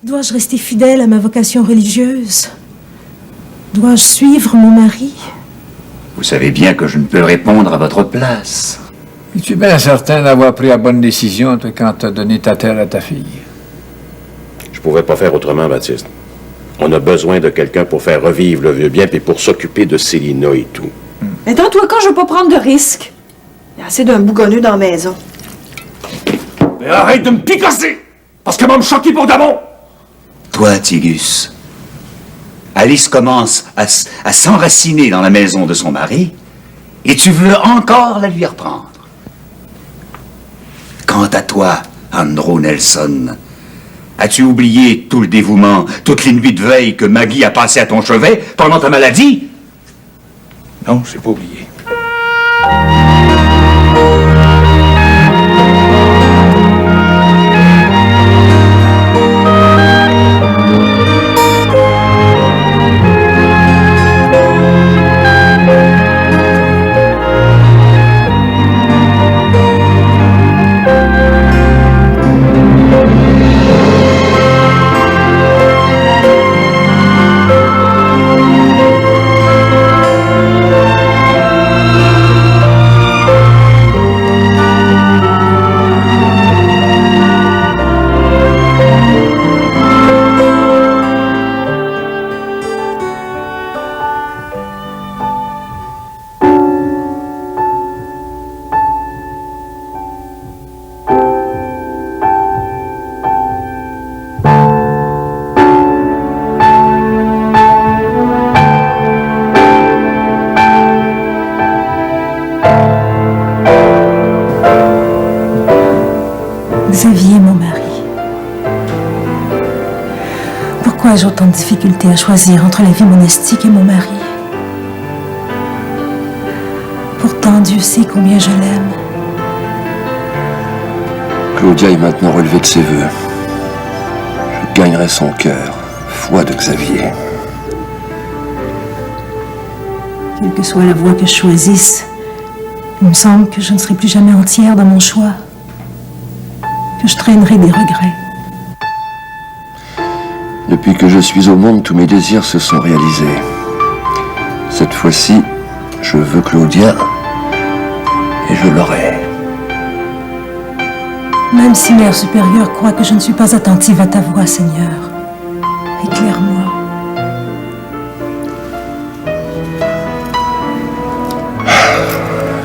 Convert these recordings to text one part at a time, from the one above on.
Dois-je rester fidèle à ma vocation religieuse? Dois-je suivre mon mari? Vous savez bien que je ne peux répondre à votre place. Es-tu bien certain d'avoir pris la bonne décision, toi, quand t'as donné ta terre à ta fille? Je pouvais pas faire autrement, Baptiste. On a besoin de quelqu'un pour faire revivre le vieux bien puis pour s'occuper de Célina et tout. Mais dans toi, quand je veux pas prendre de risques. Il y a assez d'un bougonneux dans la maison. Mais arrête de me picasser! Parce que moi me choquer pour d'abord! Toi, Tigus, Alice commence à s'enraciner dans la maison de son mari et tu veux encore la lui reprendre. Quant à toi, Andrew Nelson, as-tu oublié tout le dévouement, toutes les nuits de veille que Maggie a passé à ton chevet pendant ta maladie? Non, j'ai pas oublié. Xavier, mon mari. Pourquoi ai-je autant de difficultés à choisir entre la vie monastique et mon mari? Pourtant, Dieu sait combien je l'aime. Claudia est maintenant relevée de ses vœux. Je gagnerai son cœur, foi de Xavier. Quelle que soit la voie que je choisisse, il me semble que je ne serai plus jamais entière dans mon choix, que je traînerai des regrets. Depuis que je suis au monde, tous mes désirs se sont réalisés. Cette fois-ci, je veux Claudia et je l'aurai. Même si Mère supérieure croit que je ne suis pas attentive à ta voix, Seigneur, éclaire-moi.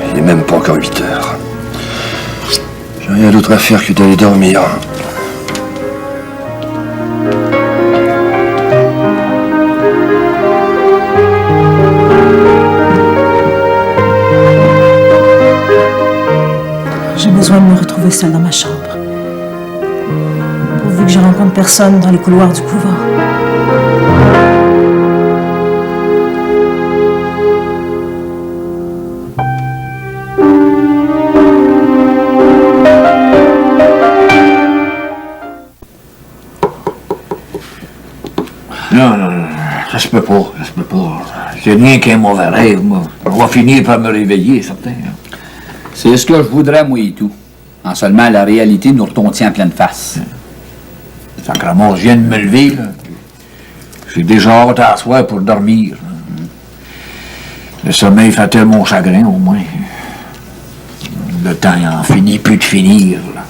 Il n'est même pas encore 8 heures. J'ai rien d'autre à faire que d'aller dormir. J'ai besoin de me retrouver seule dans ma chambre. Pourvu que je rencontre personne dans les couloirs du couvent. Non, ça se peut pas, ça se peut pas. C'est rien qu'un mauvais rêve, moi. On va finir par me réveiller, certain. C'est ce que je voudrais, moi et tout. En seulement la réalité nous retombe en pleine face. Sacrément, je viens de me lever, là. J'ai déjà hâte à soir pour dormir. Le sommeil fait tellement mon chagrin, au moins. Le temps en finit plus de finir, là.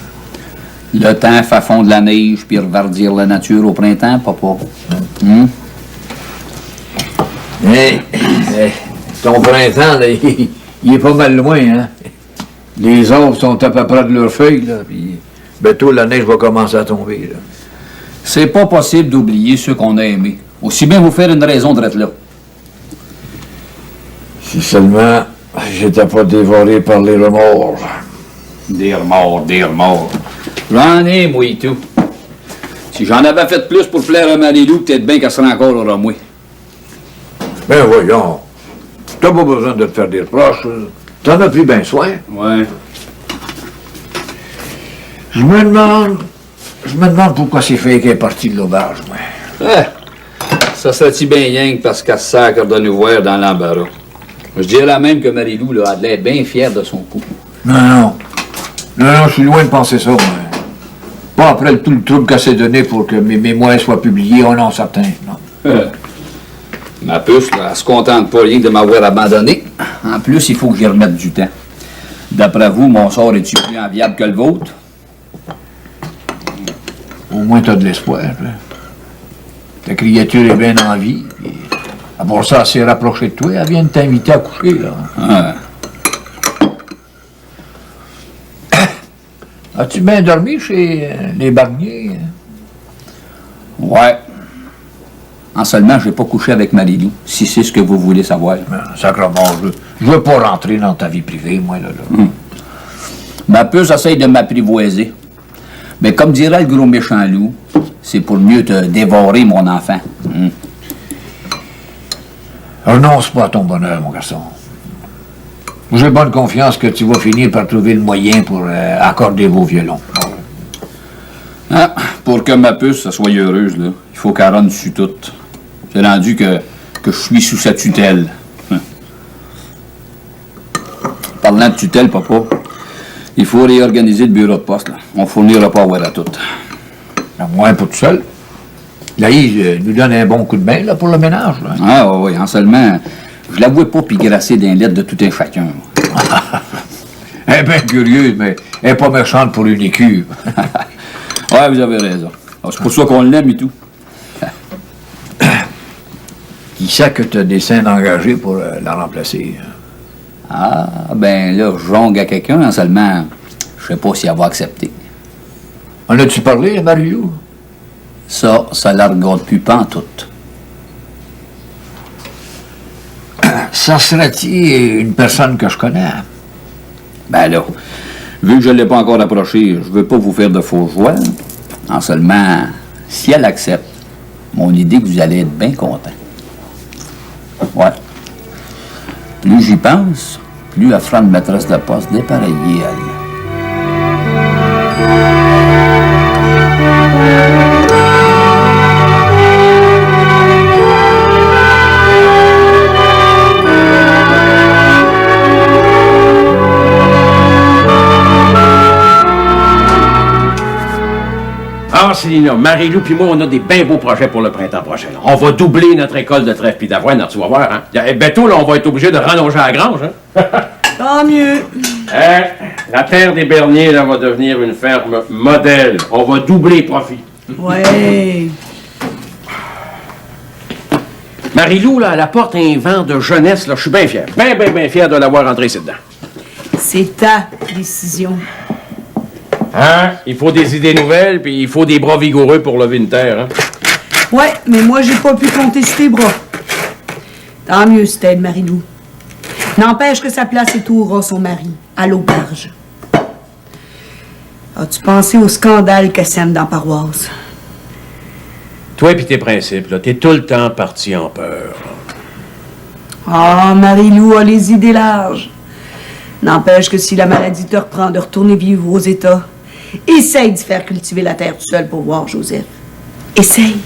Le temps fait fondre la neige puis reverdir la nature au printemps, papa. Hey, ton printemps, là, il est pas mal loin, hein? Les arbres sont à peu près de leurs feuilles, là, puis bientôt la neige va commencer à tomber, là. C'est pas possible d'oublier ceux qu'on a aimés. Aussi bien vous faire une raison d'être là. Si seulement j'étais pas dévoré par les remords. Des remords, des remords. J'en ai, moi et tout. Si j'en avais fait plus pour plaire à Marie-Lou, peut-être bien qu'elle serait encore au Ramoué. Ben voyons, t'as pas besoin de te faire des reproches. T'en as pris bien soin. Ouais. Je me demande pourquoi c'est fait qu'elle est partie de l'auberge, moi. Ça serait-tu bien rien que parce qu'elle se sacre de nous voir dans l'embarras. Je dirais même que Marie-Lou là, a l'air bien fière de son coup. Non, je suis loin de penser ça, moi. Pas après tout le trouble que c'est donné pour que mes mémoires soient publiées, oh non, certain, non. Ma puce, là, elle se contente pas rien de m'avoir abandonné. En plus, il faut que j'y remette du temps. D'après vous, mon sort est-tu plus enviable que le vôtre? Au moins, t'as de l'espoir. Là. Ta créature est bien en vie. Puis, à part ça, elle s'est rapprochée de toi. Elle vient de t'inviter à coucher, là. As-tu bien dormi chez les Barniers? Ouais. En seulement, je vais pas coucher avec Marie-Lou, si c'est ce que vous voulez savoir. Sacrement, je veux pas rentrer dans ta vie privée, moi, là. Ma puce essaye de m'apprivoiser. Mais comme dirait le gros méchant loup, c'est pour mieux te dévorer, mon enfant. Renonce pas à ton bonheur, mon garçon. J'ai bonne confiance que tu vas finir par trouver le moyen pour accorder vos violons. Ah, pour que ma puce soit heureuse, là, il faut qu'elle rende dessus toute. C'est rendu que je suis sous sa tutelle. Parlant de tutelle, papa, il faut réorganiser le bureau de poste. Là. On fournira pas à voir à tout. Moi, pas tout seul. Laïs nous donne un bon coup de main là, pour le ménage. Là. Ah oui, en seulement, je la vois pas pigrasser d'un lettre de tout un chacun. Elle est bien curieuse, mais elle est pas méchante pour une écume. Ouais, vous avez raison. C'est pour ça qu'on l'aime et tout. Qui sait que tu as des scènes engagées pour la remplacer? Ah, ben là, je jongle à quelqu'un, en seulement, je sais pas si elle va accepter. En as-tu parlé à Mario? Ça la regarde plus pantoute. Ça serait-il une personne que je connais? Ben là, vu que je ne l'ai pas encore approché, je veux pas vous faire de faux joie. En seulement, si elle accepte, mon idée que vous allez être bien content. Ouais. Plus j'y pense, plus elle fera une maîtresse de poste dépareillée, elle. Ah, Célina, Marie-Lou puis moi, on a des bien beaux projets pour le printemps prochain. Là. On va doubler notre école de trèfle puis d'avoine, tu vas voir. Hein? Bientôt, là, on va être obligé de rallonger la grange. Hein? Tant mieux. La terre des Berniers là, va devenir une ferme modèle. On va doubler les profits. Ouais. Marie-Lou, là, elle apporte un vent de jeunesse. Là. Je suis bien fier. Bien fier de l'avoir entrée ici dedans. C'est ta décision. Hein? Il faut des idées nouvelles, puis il faut des bras vigoureux pour lever une terre. Hein? Ouais, mais moi, j'ai pas pu compter sur tes bras. Tant mieux si t'aides Marie-Lou. N'empêche que sa place est au rat, son mari, à l'auberge. As-tu pensé au scandale que sème dans la paroisse? Toi et tes principes, là, t'es tout le temps parti en peur. Ah, Marie-Lou a les idées larges. N'empêche que si la maladie te reprend de retourner vivre aux États, essaye d'y faire cultiver la terre tout seul pour voir Joseph. Essaye.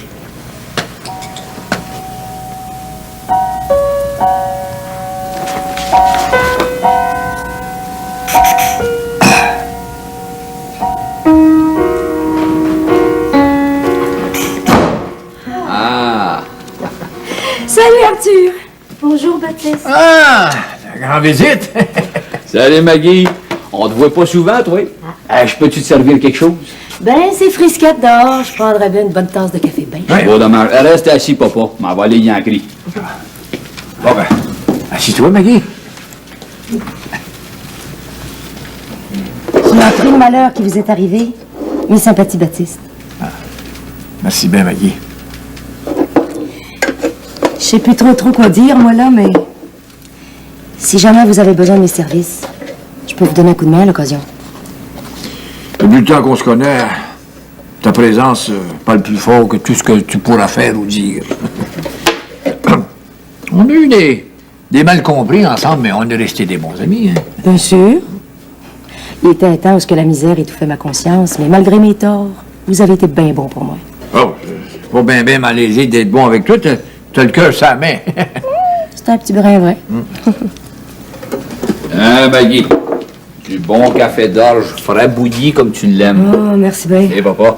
Ah! Salut Arthur! Bonjour Baptiste. Ah! La grande visite! Salut Maggie! On te voit pas souvent, toi? Je peux-tu te servir quelque chose? Ben, c'est frisquette dehors. Je prendrais bien une bonne tasse de café bain. Ouais. Bon, dommage. Reste assis, papa. M'en va aller y en cri. Bon ben, assis-toi, Maggie. J'ai appris le malheur qui vous est arrivé. Mes sympathies, Baptiste. Merci bien, Maggie. Je sais plus trop quoi dire, moi, là, mais... Si jamais vous avez besoin de mes services, je peux vous donner un coup de main à l'occasion. Depuis le temps qu'on se connaît, ta présence parle plus fort que tout ce que tu pourras faire ou dire. On a eu des mal compris ensemble, mais on est restés des bons amis. Hein? Bien sûr. Il était un temps où la misère étouffait ma conscience, mais malgré mes torts, vous avez été bien bon pour moi. Oh, c'est pas bien malaisé d'être bon avec toi. T'as le cœur sur la main. C'est un petit brin vrai. Hein, Maggie? Du bon café d'orge, frais bouilli comme tu l'aimes. Oh, merci bien. Et papa?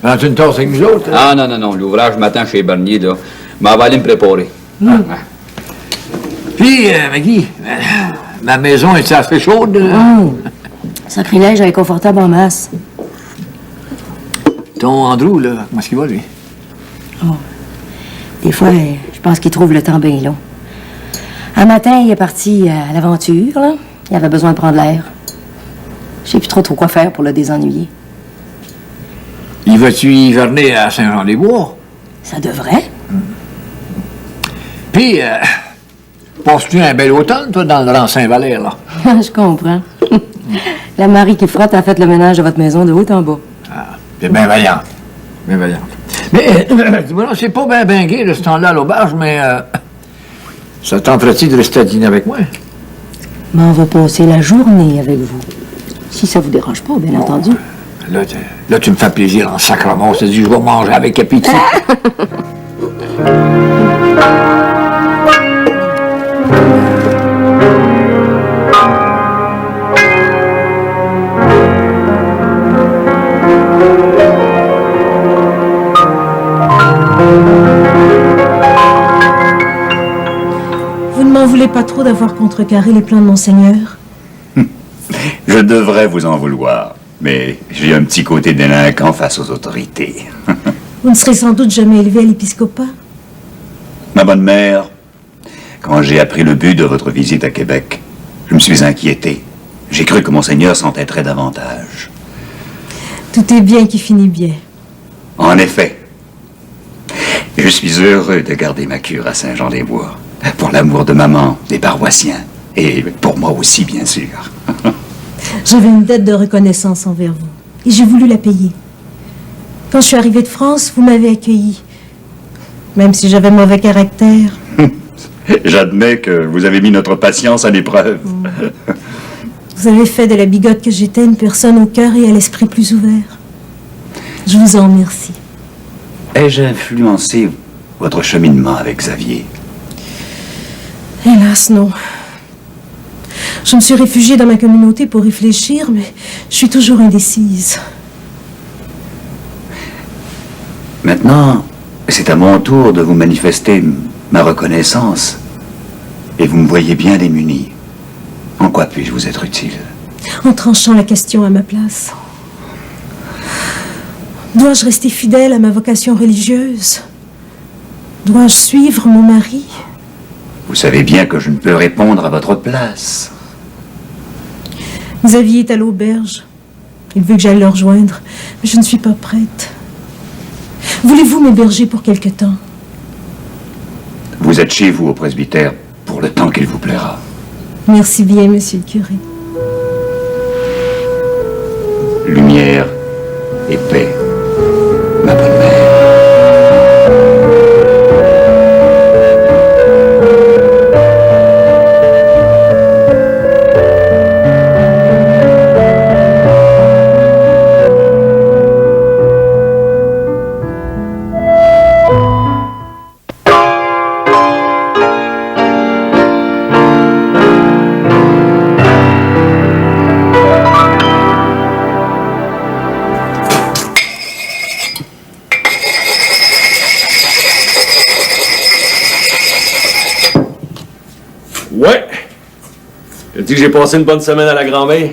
Prends-tu une tasse avec nous autres? Ah, non, l'ouvrage m'attend chez Bernier, là. M'en va aller me préparer. Puis, Maggie, ma maison est assez chaude? Sacrilège, elle est confortable en masse. Ton Andrew, là, comment est-ce qu'il va, lui? Des fois, je pense qu'il trouve le temps bien long. Un matin, il est parti à l'aventure, là. Il avait besoin de prendre l'air. Je sais plus trop quoi faire pour le désennuyer. Il va-tu hiverner à Saint-Jean-des-Bois? Ça devrait. Puis, passes-tu un bel automne, toi, dans le rang Saint-Valère, là? Je comprends. La Marie qui frotte a fait le ménage de votre maison de haut en bas. Ah, t'es bien vaillante. Bien vaillante. Mais, dis-moi, c'est pas bien gai, de ce temps-là, à l'auberge, mais ça tenterait-il de rester à dîner avec moi? Mais on va passer la journée avec vous. Si ça vous dérange pas, bien entendu. Là, tu me fais plaisir en sacrement. On s'est dit, je vais manger avec appétit. Vous ne m'en voulez pas trop d'avoir contrecarré les plans de Monseigneur? Je devrais vous en vouloir, mais j'ai un petit côté délinquant face aux autorités. Vous ne serez sans doute jamais élevé à l'épiscopat? Ma bonne mère, quand j'ai appris le but de votre visite à Québec, je me suis inquiété. J'ai cru que Monseigneur s'entêterait davantage. Tout est bien qui finit bien. En effet, je suis heureux de garder ma cure à Saint-Jean-des-Bois, pour l'amour de maman, des paroissiens, et pour moi aussi, bien sûr. J'avais une dette de reconnaissance envers vous, et j'ai voulu la payer. Quand je suis arrivée de France, vous m'avez accueilli, même si j'avais mauvais caractère. J'admets que vous avez mis notre patience à l'épreuve. Vous avez fait de la bigote que j'étais une personne au cœur et à l'esprit plus ouvert. Je vous en remercie. Ai-je influencé votre cheminement avec Xavier? Hélas, non. Je me suis réfugiée dans ma communauté pour réfléchir, mais je suis toujours indécise. Maintenant, c'est à mon tour de vous manifester ma reconnaissance. Et vous me voyez bien démuni. En quoi puis-je vous être utile? En tranchant la question à ma place. Dois-je rester fidèle à ma vocation religieuse? Dois-je suivre mon mari? Vous savez bien que je ne peux répondre à votre place. Xavier est à l'auberge. Il veut que j'aille le rejoindre, mais je ne suis pas prête. Voulez-vous m'héberger pour quelque temps? Vous êtes chez vous au presbytère pour le temps qu'il vous plaira. Merci bien, monsieur le curé. Lumière et paix, ma bonne mère. Ouais. Je dis que j'ai passé une bonne semaine à la grand-mère.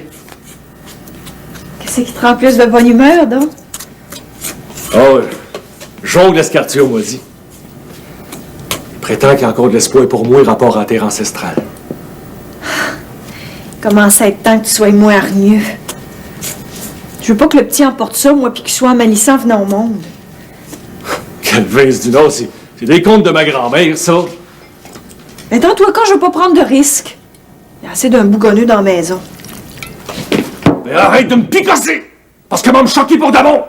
Qu'est-ce qui te rend plus de bonne humeur, donc? Oh, jongle Escartio m'a dit. Il prétend qu'il y a encore de l'espoir pour moi, rapport à la terre ancestrale. Commence à être temps que tu sois moins hargneux. Je veux pas que le petit emporte ça, moi, puis qu'il soit malissant venant au monde. Quelle vince du Nord, c'est des contes de ma grand-mère, ça. Mais dans toi, quand je veux pas prendre de risques. Il y a assez d'un bougonneux dans la maison. Mais arrête de me picasser! Parce qu'elle m'a me choqué pour d'abord!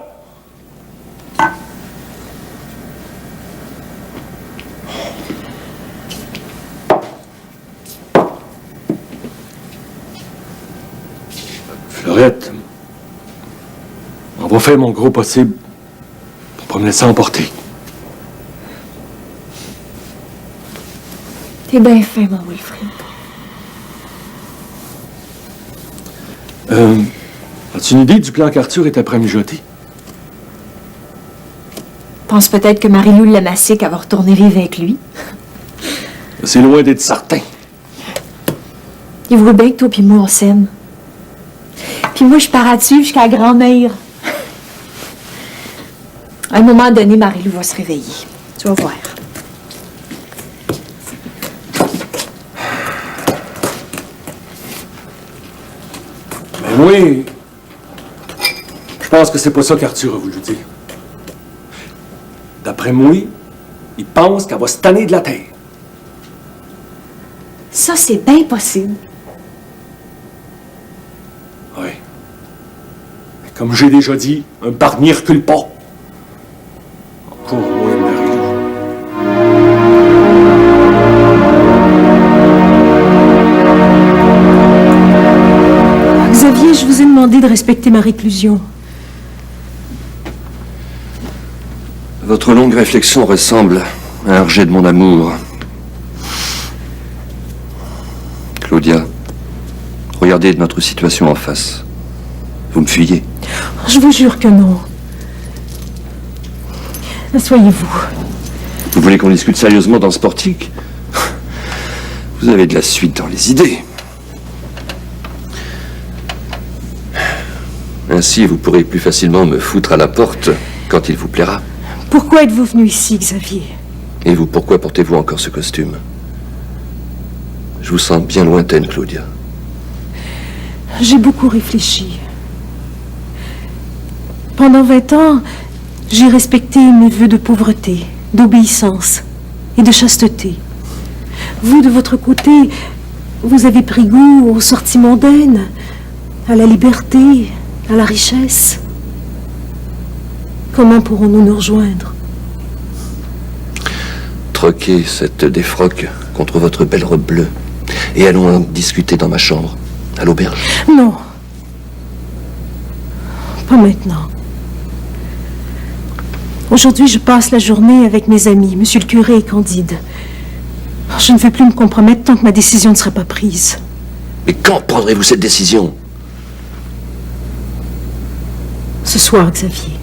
Fleurette, on va faire mon gros possible pour pas me laisser emporter. T'es bien fin, mon Wilfrid. As-tu une idée du plan qu'Arthur est après mijoter? Pense peut-être que Marie-Lou le Massique va retourner vivre avec lui. C'est loin d'être certain. Il voit bien que toi puis moi, on s'aime. Puis moi, je pars à dessus jusqu'à la grand-mère. À un moment donné, Marie-Lou va se réveiller. Tu vas voir. Ben oui. Je pense que c'est pas ça qu'Arthur a voulu dire. D'après moi, il pense qu'elle va se tanner de la terre. Ça, c'est bien possible. Oui. Mais comme j'ai déjà dit, un barnier recule pas. Encore moins Marie-Lou. Xavier, je vous ai demandé de respecter ma réclusion. Votre longue réflexion ressemble à un rejet de mon amour. Claudia, regardez notre situation en face. Vous me fuyez. Je vous jure que non. Asseyez-vous. Vous voulez qu'on discute sérieusement dans ce portique? Vous avez de la suite dans les idées. Ainsi, vous pourrez plus facilement me foutre à la porte quand il vous plaira. Pourquoi êtes-vous venu ici, Xavier? Et vous, pourquoi portez-vous encore ce costume? Je vous sens bien lointaine, Claudia. J'ai beaucoup réfléchi. Pendant 20 ans, j'ai respecté mes vœux de pauvreté, d'obéissance et de chasteté. Vous, de votre côté, vous avez pris goût aux sorties mondaines, à la liberté, à la richesse. Comment pourrons-nous nous rejoindre? Troquez cette défroque contre votre belle robe bleue et allons en discuter dans ma chambre, à l'auberge. Non. Pas maintenant. Aujourd'hui, je passe la journée avec mes amis, Monsieur le curé et Candide. Je ne veux plus me compromettre tant que ma décision ne sera pas prise. Mais quand prendrez-vous cette décision? Ce soir, Xavier.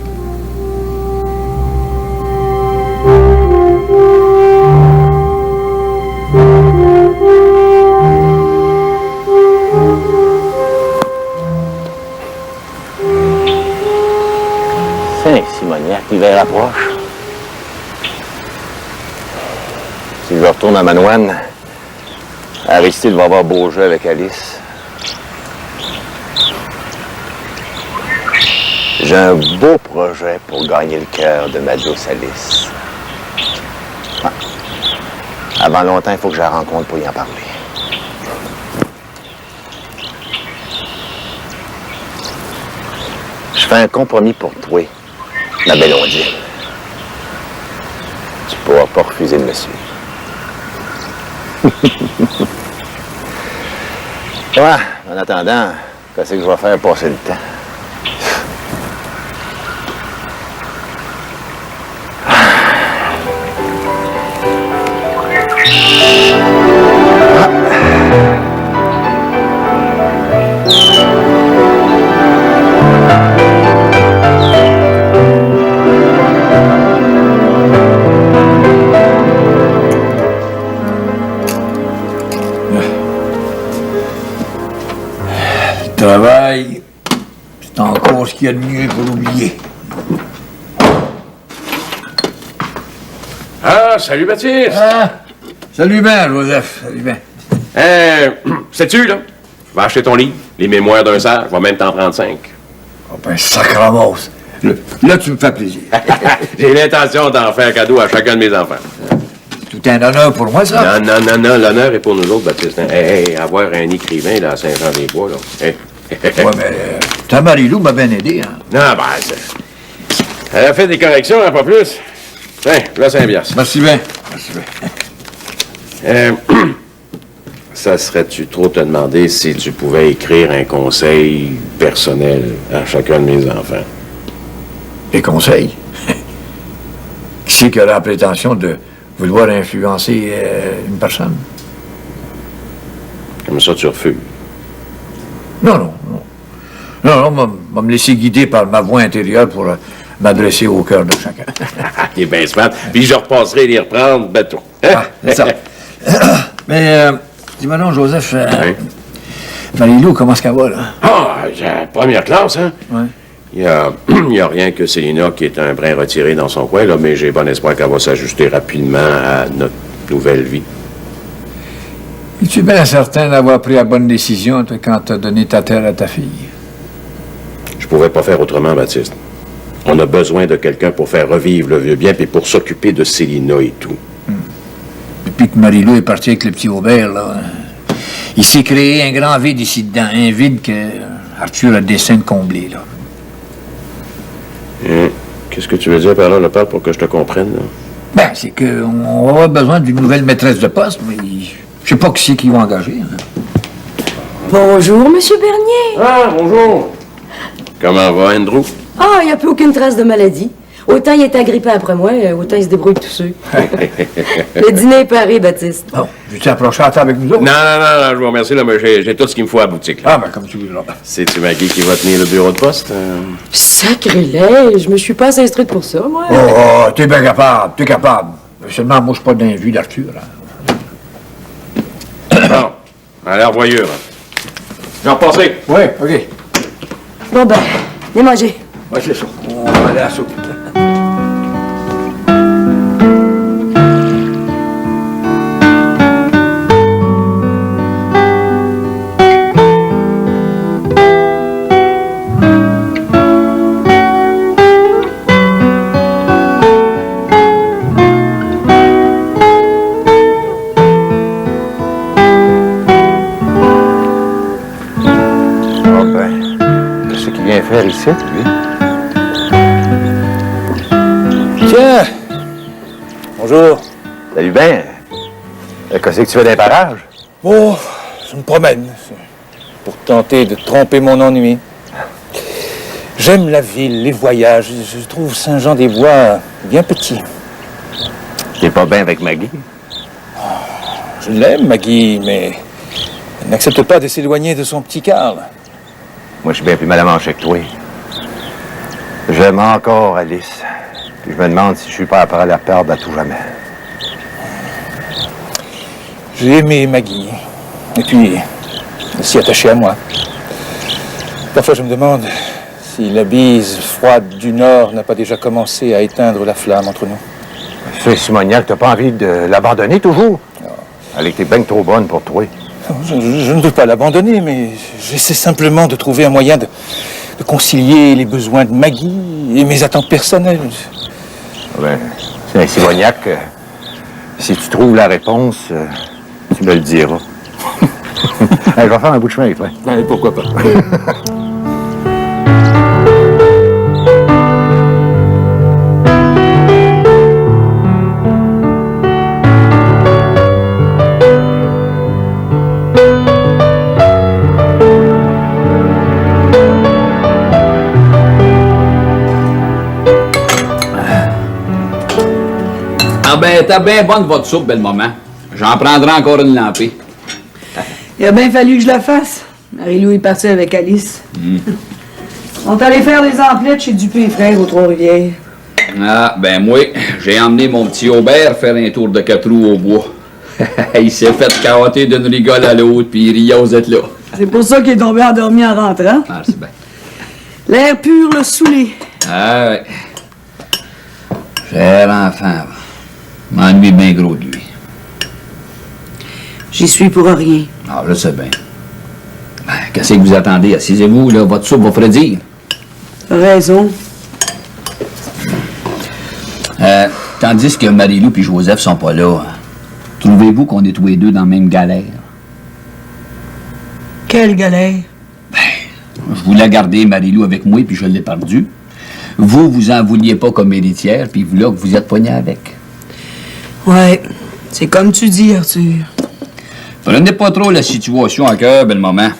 Simoniac, l'hiver approche. Si je retourne à Manoine, Aristide va avoir beau jeu avec Alice. J'ai un beau projet pour gagner le cœur de ma douce Alice. Ouais. Avant longtemps, il faut que je la rencontre pour y en parler. Je fais un compromis pour toi, ma belle Ondine. Tu pourras pas refuser de me suivre. Ouais, en attendant, qu'est-ce que je vais faire passer le temps? Le travail, c'est encore ce qu'il y a de mieux pour oublier. Ah, salut Baptiste! Ah, salut bien, Joseph, salut bien. Sais-tu, là? Je vais acheter ton livre, Les Mémoires d'un sage, je vais même t'en prendre 5. Oh ben, sacramos. Là, tu me fais plaisir. J'ai l'intention d'en faire cadeau à chacun de mes enfants. Tout un honneur pour moi, ça? Non, l'honneur est pour nous autres, Baptiste. Hey, avoir un écrivain là, à Saint-Jean-des-Bois, là. Hey. Ouais, mais ta Marie-Lou m'a bien aidé, hein? Non, ben, elle a fait des corrections, hein, pas plus. Tiens, là, c'est un bias. Merci bien. Merci bien. Ça serait-tu trop te demander si tu pouvais écrire un conseil personnel à chacun de mes enfants? Des conseils? Qui c'est qui a la prétention de vouloir influencer une personne? Comme ça, tu refuses. Non. Non, va me laisser guider par ma voix intérieure pour m'adresser au cœur de chacun. T'es bien smart. Puis je repasserai les reprendre, bateau. Hein? C'est ça. Mais, dis-moi non, Joseph, Oui. Marie-Lou, comment est-ce qu'elle va, là? Ah, première classe, hein? Oui. Il y a rien que Célina qui est un brin retiré dans son coin, là, mais j'ai bon espoir qu'elle va s'ajuster rapidement à notre nouvelle vie. Es-tu bien certain d'avoir pris la bonne décision, toi, quand t'as donné ta terre à ta fille? Je pouvais pas faire autrement, Baptiste. On a besoin de quelqu'un pour faire revivre le vieux bien puis pour s'occuper de Célina et tout. Depuis que Marie-Lou est partie avec le petit Aubert, là, il s'est créé un grand vide ici dedans. Un vide que Arthur a dessein de combler, là. Qu'est-ce que tu veux dire par là, le père, pour que je te comprenne, là? Ben, c'est qu'on va avoir besoin d'une nouvelle maîtresse de poste, mais je sais pas qui c'est qu'ils vont engager. Hein. Bonjour, Monsieur Bernier. Ah, bonjour. Comment va, Andrew? Ah, il n'y a plus aucune trace de maladie. Autant il est agrippé après moi, autant il se débrouille tout seul. Le dîner est paré, Baptiste. Bon, je t'ai approché à la table avec nous autres. Non, je vous remercie, là, mais j'ai tout ce qu'il me faut à la boutique. Là. Ah, ben, comme tu veux, là. C'est-tu Maggie qui va tenir le bureau de poste? Sacrilège, je me suis pas instruite pour ça, moi. Oh, t'es bien capable, t'es capable. Mais seulement, moi, je suis pas dans la vue d'Arthur. Bon, à l'air voyure. J'en repassez. Oui, OK. Bon, ben, venez manger. Oui, c'est ça. On va aller à la soupe. Faire ici, lui. Tiens! Bonjour. Salut bien. Qu'est-ce que tu fais dans les parages? Oh, je me promène. Pour tenter de tromper mon ennui. J'aime la ville, les voyages. Je trouve Saint-Jean-des-Bois bien petit. T'es pas bien avec Maggie? Je l'aime, Maggie, mais elle n'accepte pas de s'éloigner de son petit Carl. Moi, je suis bien plus mal à manger que toi. J'aime encore Alice. Puis je me demande si je suis pas prêt à la perdre à tout jamais. J'ai aimé Maggie. Et puis, elle s'y attachée à moi. Parfois, je me demande si la bise froide du Nord n'a pas déjà commencé à éteindre la flamme entre nous. C'est Simoniac, t'as pas envie de l'abandonner toujours? Non. Elle était bien trop bonne pour toi. Je ne veux pas l'abandonner, mais j'essaie simplement de trouver un moyen de concilier les besoins de Maggie et mes attentes personnelles. Ben, c'est un Simoniac. Si tu trouves la réponse, tu me le diras. Je vais faire un bout de chemin avec toi. Ben, pourquoi pas? Ah ben, t'as bien bonne votre soupe, belle maman. J'en prendrai encore une lampée. Il a bien fallu que je la fasse. Marie-Lou est partie avec Alice. On est allé faire des emplettes chez Dupé et Frères aux Trois-Rivières. Ah, ben moi, j'ai emmené mon petit Aubert faire un tour de 4 roues au bois. Il s'est fait carotter d'une rigole à l'autre, puis il riait aux êtes là. C'est pour ça qu'il est tombé endormi en rentrant. Ah, c'est bien. L'air pur l'a saoulé. Ah, ouais. Cher enfant, m'ennuie bien gros de lui. J'y suis pour rien. Ah, je sais bien. Ben, qu'est-ce que vous attendez? Assisez-vous, là, votre soupe va frédir. T'as raison. Tandis que Marie-Lou et Joseph sont pas là, trouvez-vous qu'on est tous les deux dans la même galère? Quelle galère? Je voulais garder Marie-Lou avec moi, puis je l'ai perdue. Vous en vouliez pas comme héritière, puis vous, là, que vous êtes poigné avec. Ouais, c'est comme tu dis, Arthur. Prenez pas trop la situation à cœur, belle maman.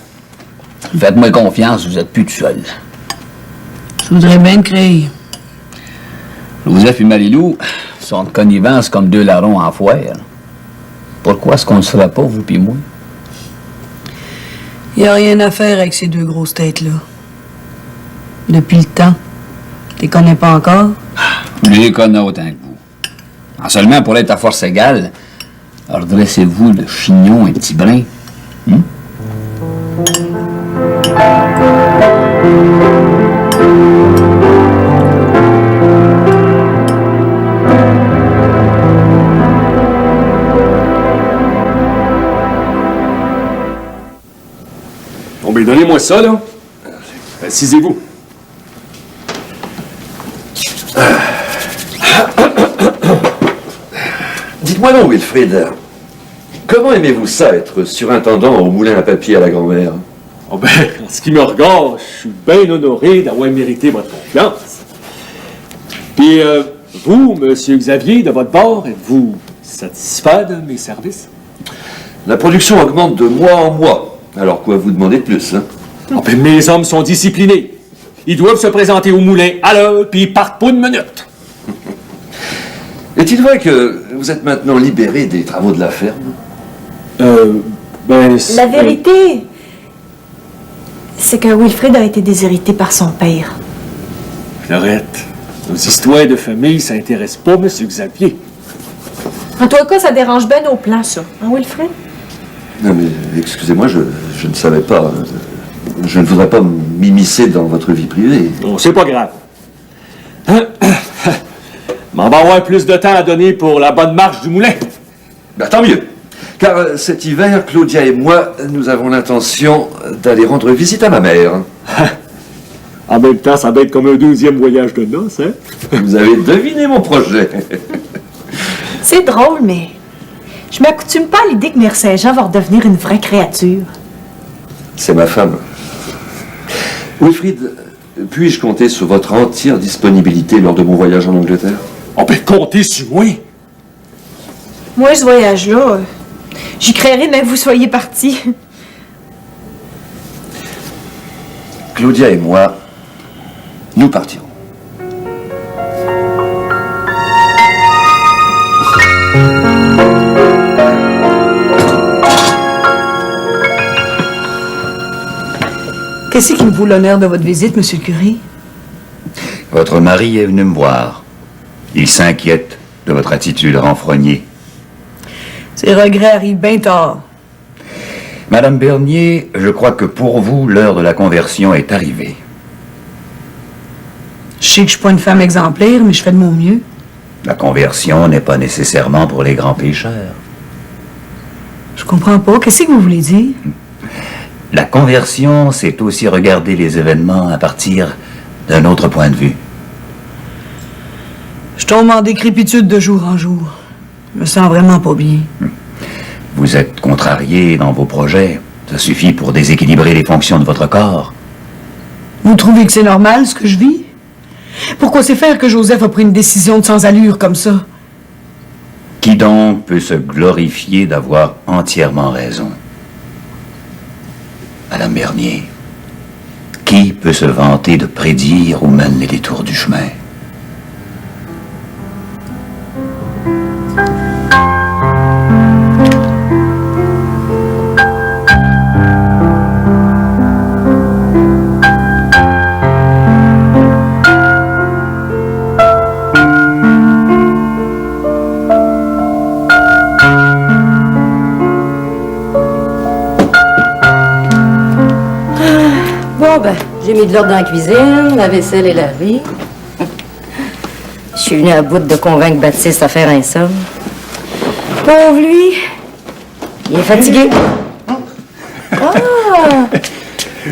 Faites-moi confiance, vous êtes plus tout seul. Je voudrais bien te créer. Joseph et Marie-Lou sont de connivence comme deux larrons en foire. Pourquoi est-ce qu'on ne serait pas, vous puis moi? Y a rien à faire avec ces deux grosses têtes-là. Depuis le temps. T'es connais pas encore? Je les connais autant que vous. En seulement pour être à force égale, redressez-vous le chignon un petit brin. Bon, ben, donnez-moi ça, là. Assisez-vous. Dites-moi donc, Wilfrid, comment aimez-vous ça, être surintendant au moulin à papier à la grand-mère? Oh ben, en ce qui me regarde, je suis bien honoré d'avoir mérité votre confiance. Puis, vous, Monsieur Xavier, de votre bord, êtes-vous satisfait de mes services? La production augmente de mois en mois. Alors quoi vous demandez de plus, hein? Oh ben, mes hommes sont disciplinés. Ils doivent se présenter au moulin à l'heure, puis ils partent pas une minute. Est-il vrai que vous êtes maintenant libéré des travaux de la ferme? La vérité, c'est que Wilfrid a été déshérité par son père. Fleurette, nos histoires de famille, ça intéresse pas M. Xavier. En tout cas, ça dérange bien nos plans, ça. Hein, Wilfrid? Non mais, excusez-moi, je ne savais pas. Je ne voudrais pas m'immiscer dans votre vie privée. Non, c'est pas grave. Mais on va avoir plus de temps à donner pour la bonne marche du moulin. Ben, tant mieux. Car cet hiver, Claudia et moi, nous avons l'intention d'aller rendre visite à ma mère. En même temps, ça va être comme un deuxième voyage de noces, hein? Vous avez deviné mon projet. C'est drôle, mais je m'accoutume pas à l'idée que Mère Saint-Jean va redevenir une vraie créature. C'est ma femme. Wilfrid, puis-je compter sur votre entière disponibilité lors de mon voyage en Angleterre? On peut compter sur moi. Moi, ce voyage-là, j'y créerais même que vous soyez partis. Claudia et moi, nous partirons. Qu'est-ce qui me vaut l'honneur de votre visite, monsieur le curé? Votre mari est venu me voir. Il s'inquiète de votre attitude renfrognée. Ces regrets arrivent bien tard. Madame Bernier, je crois que pour vous, l'heure de la conversion est arrivée. Je sais que je suis pas une femme exemplaire, mais je fais de mon mieux. La conversion n'est pas nécessairement pour les grands pécheurs. Je comprends pas. Qu'est-ce que vous voulez dire? La conversion, c'est aussi regarder les événements à partir d'un autre point de vue. Je tombe en décrépitude de jour en jour. Je me sens vraiment pas bien. Vous êtes contrarié dans vos projets. Ça suffit pour déséquilibrer les fonctions de votre corps. Vous trouvez que c'est normal, ce que je vis? Pourquoi c'est faire que Joseph a pris une décision de sans allure comme ça? Qui donc peut se glorifier d'avoir entièrement raison? Madame Bernier, qui peut se vanter de prédire où mènent les détours du chemin? J'ai mis de l'ordre dans la cuisine, la vaisselle est lavée. Je suis venue à bout de convaincre Baptiste à faire un somme. Pauvre lui, il est fatigué. Ah!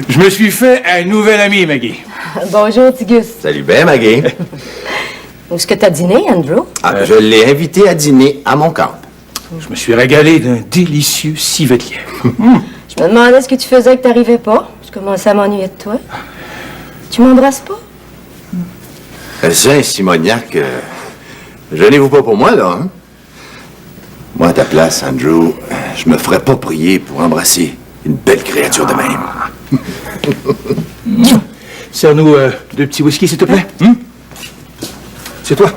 Je me suis fait un nouvel ami, Maggie. Bonjour, Tigus. Salut bien, Maggie. Où est-ce que t'as dîné, Andrew? Je l'ai invité à dîner à mon camp. Je me suis régalé d'un délicieux civet de lièvre. Je me demandais ce que tu faisais que t'arrivais pas. Je commençais à m'ennuyer de toi. Tu m'embrasses pas? Saint-Simoniac, gênez-vous pas pour moi, là, hein? Moi, à ta place, Andrew, je me ferais pas prier pour embrasser une belle créature de même. Sers-nous deux petits whisky, s'il te plaît. C'est toi.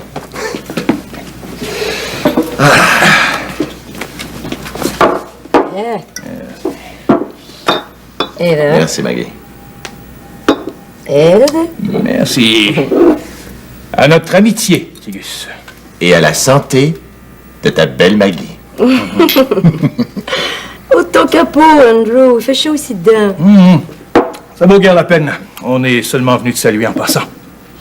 Et là? Merci, Maggie. Ed? Merci. À notre amitié, Tigus. Et à la santé de ta belle Maggie. Au ton capot, Andrew. Il fait chaud ici dedans. Ça vaut guère la peine. On est seulement venu te saluer en passant.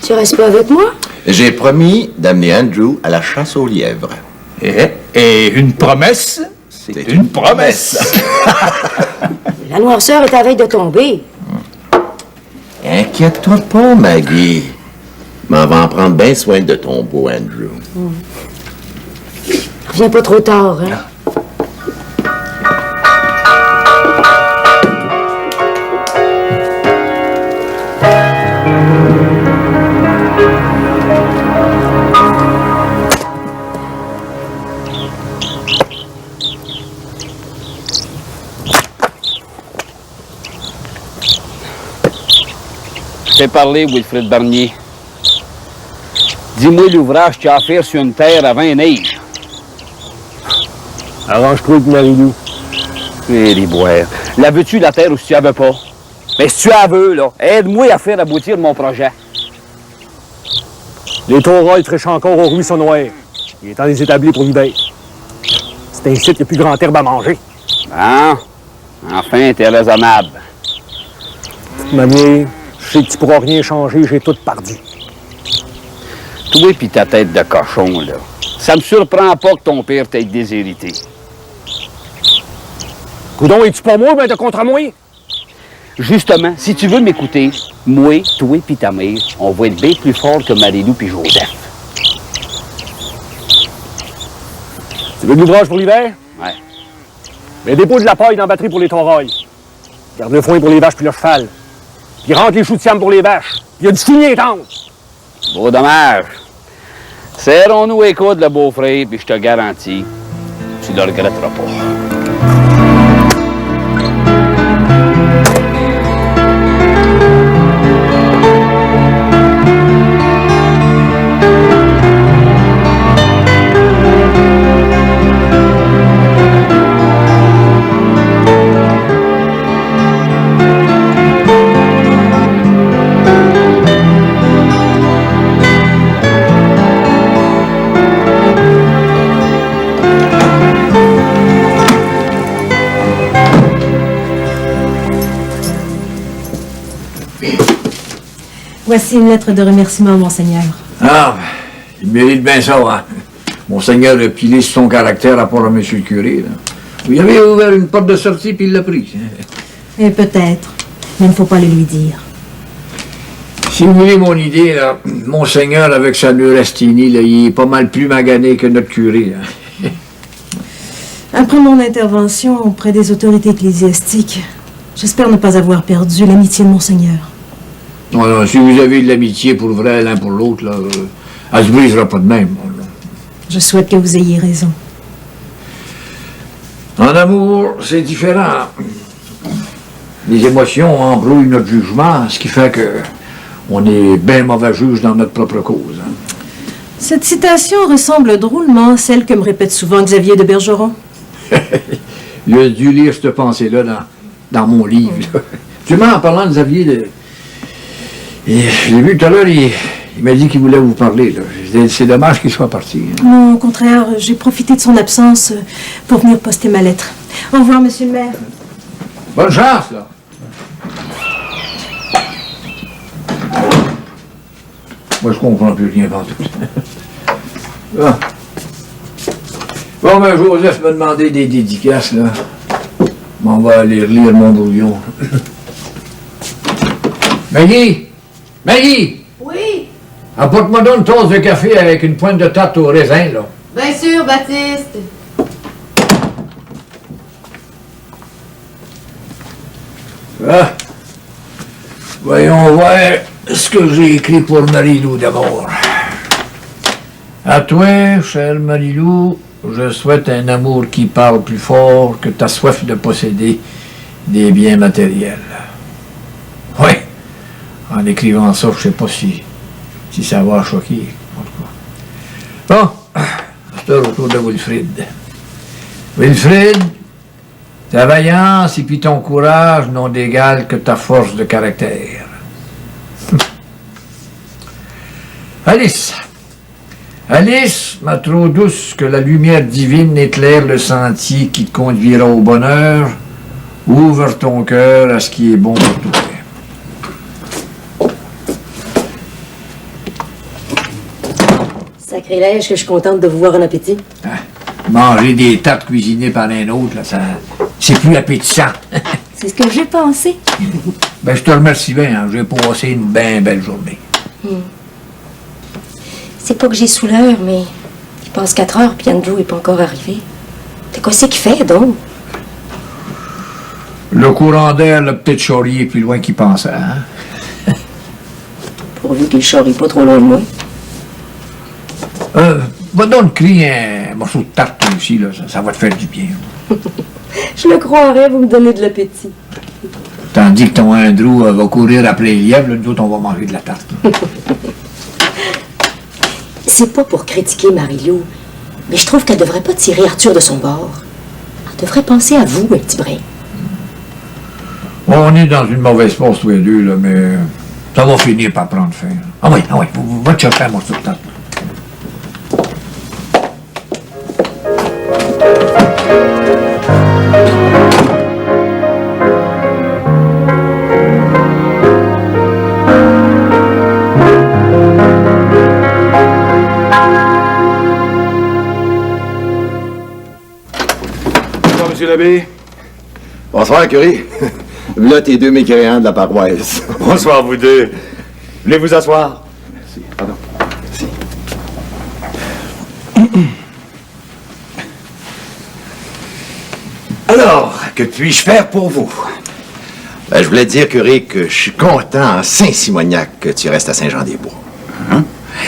Tu restes pas avec moi? J'ai promis d'amener Andrew à la chasse aux lièvres. Et une promesse, c'est une promesse. La noirceur est à veille de tomber. Inquiète-toi pas, Maggie. Mais on va en prendre bien soin de ton beau Andrew. Reviens pas trop tard, hein? Fais parler, Wilfrid Barnier. Dis-moi l'ouvrage que tu as à faire sur une terre avant la neige. Arrange-toi avec Marie-Lou. Eh, les boires. La veux-tu, la terre, ou si tu la veux pas? Mais si tu la veux, là, aide-moi à faire aboutir mon projet. Les taureaux trichent encore au ruisseau noir. Il est temps de les établir pour l'hiver. C'est un site, il n'y a plus grand herbe à manger. Hein? Enfin, t'es raisonnable. Mamie, je sais que tu pourras rien changer, j'ai tout perdu. Toi pis ta tête de cochon, là. Ça me surprend pas que ton père t'ait déshérité. Coudon, es-tu pas moi, ben de contre moi? Justement, si tu veux m'écouter, moi, toi pis ta mère, on va être bien plus fort que Marie-Lou pis Joseph. Tu veux de l'ouvrage pour l'hiver? Ouais. Mais dépose de la paille dans la batterie pour les taureaux. Garde le foin pour les vaches puis le cheval. Puis rentre les choux de siam pour les vaches. Il y a du fumier tendre. Beau dommage. Serrons-nous les coudes, le beau-frère, puis je te garantis, tu ne le regretteras pas. Voici une lettre de remerciement, Monseigneur. Ah, il mérite bien ça, hein. Monseigneur a pilé sur son caractère à part à monsieur le curé, là. Vous y avez ouvert une porte de sortie, puis il l'a pris. Et peut-être, mais il ne faut pas le lui dire. Si vous voulez mon idée, là, Monseigneur, avec sa neurasthénie, là, il est pas mal plus magané que notre curé, là. Après mon intervention auprès des autorités ecclésiastiques, j'espère ne pas avoir perdu l'amitié de Monseigneur. Non, non, si vous avez de l'amitié pour vrai l'un pour l'autre, là, elle se brisera pas de même. Je souhaite que vous ayez raison. En amour, c'est différent. Les émotions embrouillent notre jugement, ce qui fait que on est bien mauvais juge dans notre propre cause. Hein. Cette citation ressemble drôlement à celle que me répète souvent Xavier de Bergeron. Il a dû lire cette pensée-là dans mon livre. Justement, en parlant de Xavier, je l'ai vu tout à l'heure, il m'a dit qu'il voulait vous parler. C'est dommage qu'il soit parti. Hein. Non, au contraire, j'ai profité de son absence pour venir poster ma lettre. Au revoir, monsieur le maire. Bonne chance, là. Moi, je comprends plus rien dans tout. Ah. Bon, ben, Joseph m'a demandé des dédicaces, là. On va aller relire mon brouillon. Maggie! Maggie! Oui? Apporte-moi donc une tasse de café avec une pointe de tarte au raisin, là. Bien sûr, Baptiste. Ah. Voyons voir ce que j'ai écrit pour Marie-Lou d'abord. À toi, chère Marie-Lou, je souhaite un amour qui parle plus fort que ta soif de posséder des biens matériels. Oui. En écrivant ça, je sais pas si ça va choquer. En tout cas. Bon, c'est au retour de Wilfrid. Wilfrid, ta vaillance et puis ton courage n'ont d'égal que ta force de caractère. Alice! Alice, ma trop douce, que la lumière divine éclaire le sentier qui te conduira au bonheur. Ouvre ton cœur à ce qui est bon pour toi. Sacrilège que je suis contente de vous voir en appétit. Manger des tartes cuisinées par un autre, là, c'est plus appétissant. C'est ce que j'ai pensé. Ben, je te remercie bien, hein. J'ai passé une bien belle journée. C'est pas que j'ai sous l'heure, mais il passe 4 heures, puis Andrew est pas encore arrivé. C'est quoi c'est qu'il fait, donc? Le courant d'air l'a peut-être charrié plus loin qu'il pensait, hein? Pourvu qu'il charrie pas trop loin de moi. Va donc crier un morceau de tarte aussi, là. Ça va te faire du bien. Je le croirais, vous me donnez de l'appétit. Tandis que ton Andrew va courir après les lièvres, là, nous autres, on va manger de la tarte. C'est pas pour critiquer Marie-Lou, mais je trouve qu'elle devrait pas tirer Arthur de son bord. Elle devrait penser à vous un petit brin. On est dans une mauvaise passe tous les deux, là, mais ça va finir par prendre fin. Ah oui, va te chercher un morceau de tarte. Bonsoir, monsieur l'abbé. Bonsoir, curé. Là, tes deux mécréants de la paroisse. Bonsoir, vous deux. Voulez vous asseoir? Merci. Pardon. Merci. Alors, que puis-je faire pour vous? Ben, je voulais te dire, curé, que je suis content en Saint-Simoniac que tu restes à Saint-Jean-des-Bois.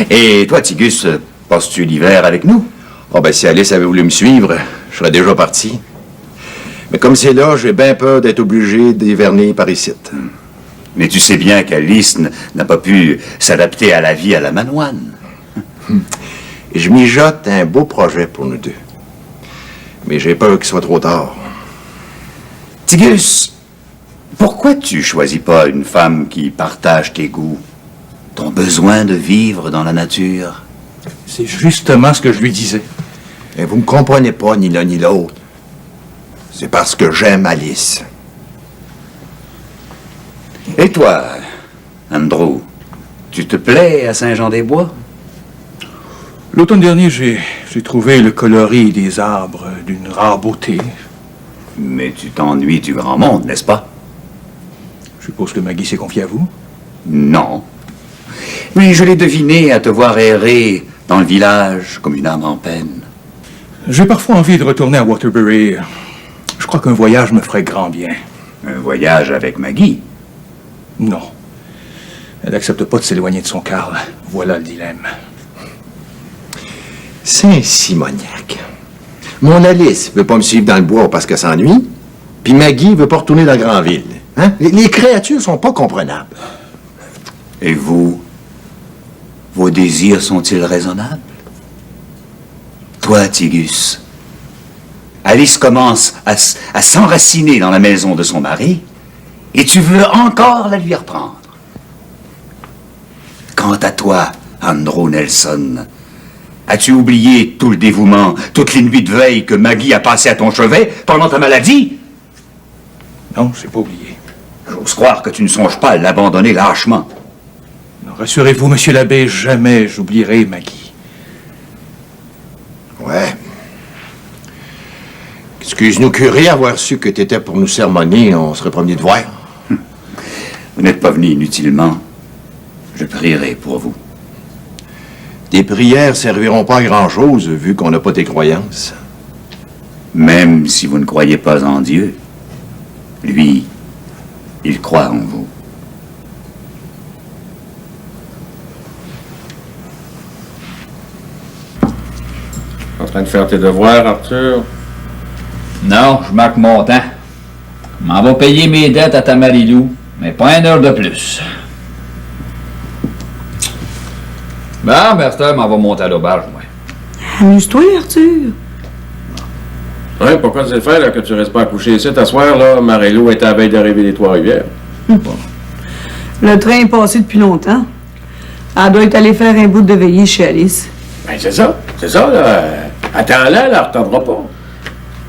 Et toi, Tigus, passes-tu l'hiver avec nous? Oh, ben, si Alice avait voulu me suivre, je serais déjà parti. Mais comme c'est là, j'ai bien peur d'être obligé d'hiverner par ici. Mais tu sais bien qu'Alice n'a pas pu s'adapter à la vie à la manoine. Et je mijote un beau projet pour nous deux. Mais j'ai peur qu'il soit trop tard. Tigus, pourquoi tu choisis pas une femme qui partage tes goûts, ton besoin de vivre dans la nature? C'est justement ce que je lui disais. Et vous me comprenez pas, ni l'un ni l'autre. C'est parce que j'aime Alice. Et toi, Andrew, tu te plais à Saint-Jean-des-Bois? L'automne dernier, j'ai trouvé le coloris des arbres d'une rare beauté. Mais tu t'ennuies du grand monde, n'est-ce pas? Je suppose que Maggie s'est confiée à vous? Non. Oui, je l'ai deviné à te voir errer dans le village comme une âme en peine. J'ai parfois envie de retourner à Waterbury. Je crois qu'un voyage me ferait grand bien. Un voyage avec Maggie? Non. Elle n'accepte pas de s'éloigner de son Carl. Voilà le dilemme. Saint-Simoniac. Mon Alice veut pas me suivre dans le bois parce qu'elle s'ennuie, puis Maggie veut pas retourner dans la grande ville. Hein? Les créatures sont pas comprenables. Et vous? Vos désirs sont-ils raisonnables? Toi, Tigus, Alice commence à s'enraciner dans la maison de son mari, et tu veux encore la lui reprendre. Quant à toi, Andrew Nelson, as-tu oublié tout le dévouement, toutes les nuits de veille que Maggie a passé à ton chevet pendant ta maladie? Non, j'ai pas oublié. J'ose croire que tu ne songes pas à l'abandonner lâchement. Non, rassurez-vous, monsieur l'abbé, jamais j'oublierai Maggie. Ouais. Excuse-nous, curé, avoir su que t'étais pour nous sermonner, on serait promis de voir. Vous n'êtes pas venu inutilement. Je prierai pour vous. Tes prières serviront pas à grand-chose, vu qu'on n'a pas tes croyances. Même si vous ne croyez pas en Dieu, lui, il croit en vous. En train de faire tes devoirs, Arthur? Non, je marque mon temps. Je m'en vais payer mes dettes à ta Marie-Lou, mais pas une heure de plus. Ben, Bertha m'en va monter à l'auberge, moi. Amuse-toi, Arthur. Ouais, pourquoi tu le fais, là, que tu restes pas à coucher ici? T'asseoir, là, Marie-Lou est à la veille d'arriver des Trois-Rivières. Le train est passé depuis longtemps. Elle doit être allée faire un bout de veillée chez Alice. Ben, c'est ça, là. Attends-la, elle ne retardera pas.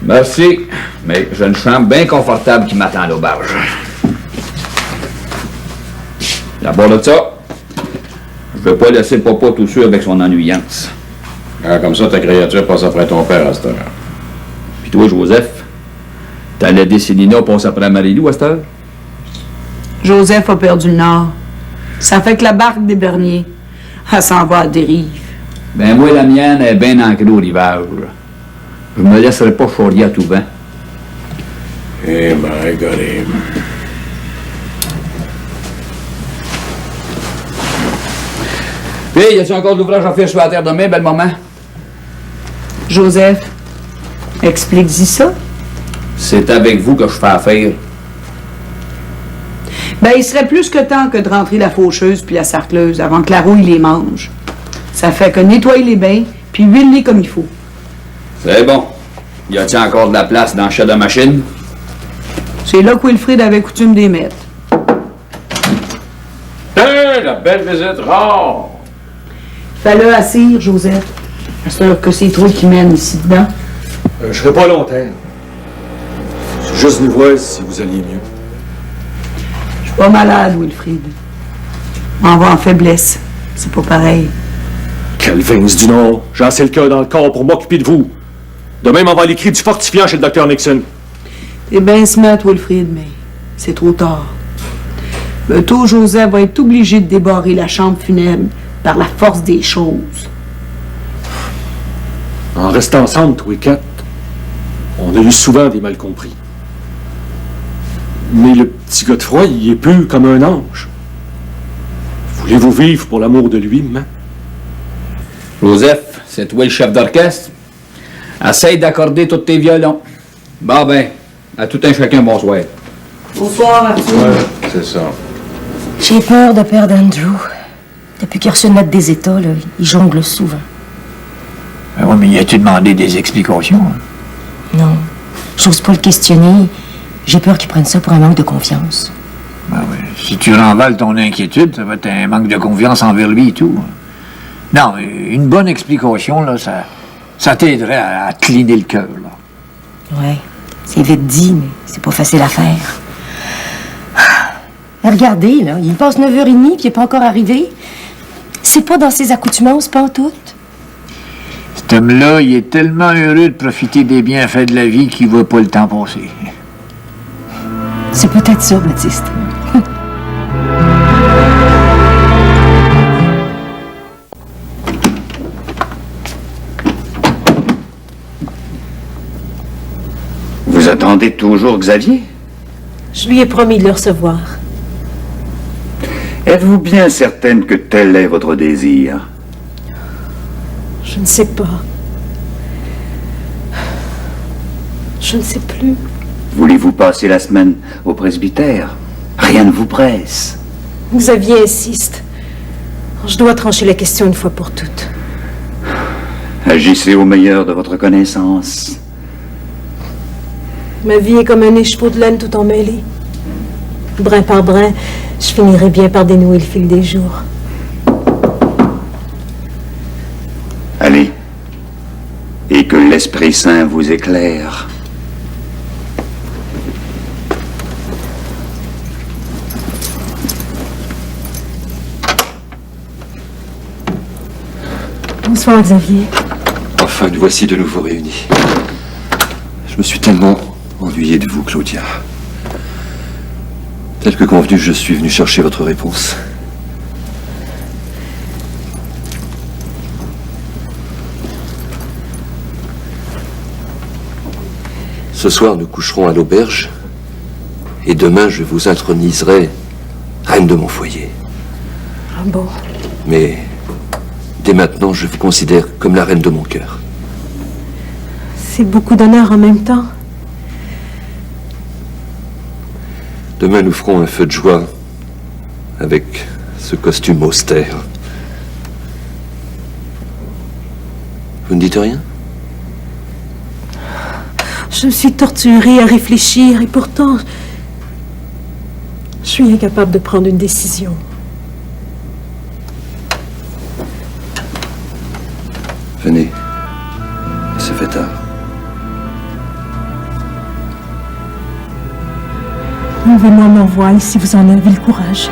Merci, mais j'ai une chambre bien confortable qui m'attend à l'auberge. D'abord de ça, je ne veux pas laisser le papa tout seul avec son ennuyance. Ah, comme ça, ta créature passe après ton père à cette heure. Puis toi, Joseph, t'allais aider Célina passe après Marie-Lou à cette heure? Joseph a perdu le nord. Ça fait que la barque des Berniers, elle s'en va à dérive. Ben moi, la mienne est bien ancrée au rivage. Je me laisserai pas charrier à tout vent. Eh my God. Puis, y a-tu encore de l'ouvrage à faire sur la terre demain, belle maman? Joseph, explique-y ça. C'est avec vous que je fais affaire. Ben, il serait plus que temps que de rentrer la faucheuse puis la sarcleuse avant que la rouille les mange. Ça fait que nettoyer les bains puis huile-les comme il faut. C'est bon. Y a-t-il encore de la place dans le chat de machine? C'est là que Wilfrid avait coutume d'y mettre. La belle visite rare! Fais-le assire, Joseph. J'espère que c'est toi qui mène ici dedans. Je serai pas longtemps. C'est juste nous voir si vous alliez mieux. Je suis pas malade, Wilfrid. M'en va en faiblesse. C'est pas pareil. Calvins du Nord, j'ai assez le cœur dans le corps pour m'occuper de vous. Demain, m'en va l'écrit du fortifiant chez le docteur Nixon. T'es bien smart, Wilfrid, mais c'est trop tard. Bientôt, Joseph va être obligé de débarrer la chambre funèbre par la force des choses. En restant ensemble, tous les quatre, on a eu souvent des mal compris. Mais le petit Godefroy, il est plus comme un ange. Voulez-vous vivre pour l'amour de lui, maman? Joseph, c'est toi le chef d'orchestre? Essaye d'accorder tous tes violons. Bon ben, à tout un chacun, bonsoir. Bonsoir, Arthur. Ouais, c'est ça. J'ai peur de perdre Andrew. Depuis qu'il a reçu une lettre des États, là, il jongle souvent. Ben oui, mais y a-tu demandé des explications? Hein? Non, j'ose pas le questionner. J'ai peur qu'il prenne ça pour un manque de confiance. Ben oui, si tu renvales ton inquiétude, ça va être un manque de confiance envers lui et tout. Non, une bonne explication, là, ça t'aiderait à te cliner le cœur, là. Ouais, c'est vite dit, mais c'est pas facile à faire. Regardez, là, il passe 9h30 puis il est pas encore arrivé. C'est pas dans ses accoutumances, pas en tout. Cet homme-là, il est tellement heureux de profiter des bienfaits de la vie qu'il voit pas le temps passer. C'est peut-être ça, Baptiste. Vous attendez toujours Xavier? Je lui ai promis de le recevoir. Êtes-vous bien certaine que tel est votre désir? Je ne sais pas. Je ne sais plus. Voulez-vous passer la semaine au presbytère? Rien ne vous presse. Xavier insiste. Je dois trancher la question une fois pour toutes. Agissez au meilleur de votre connaissance. Ma vie est comme un écheveau de laine tout emmêlé. Brin par brin, je finirai bien par dénouer le fil des jours. Allez, et que l'Esprit Saint vous éclaire. Bonsoir, Xavier. Enfin, nous voici de nouveau réunis. Je me suis tellement ennuyé de vous, Claudia. Tel que convenu, je suis venu chercher votre réponse. Ce soir, nous coucherons à l'auberge, et demain, je vous introniserai reine de mon foyer. Ah bon? Mais dès maintenant, je vous considère comme la reine de mon cœur. C'est beaucoup d'honneur en même temps. Demain, nous ferons un feu de joie avec ce costume austère. Vous ne dites rien? Je me suis torturée à réfléchir et pourtant, je suis incapable de prendre une décision. Venez. C'est fait tard. Enlevez-moi mon voile si vous en avez le courage.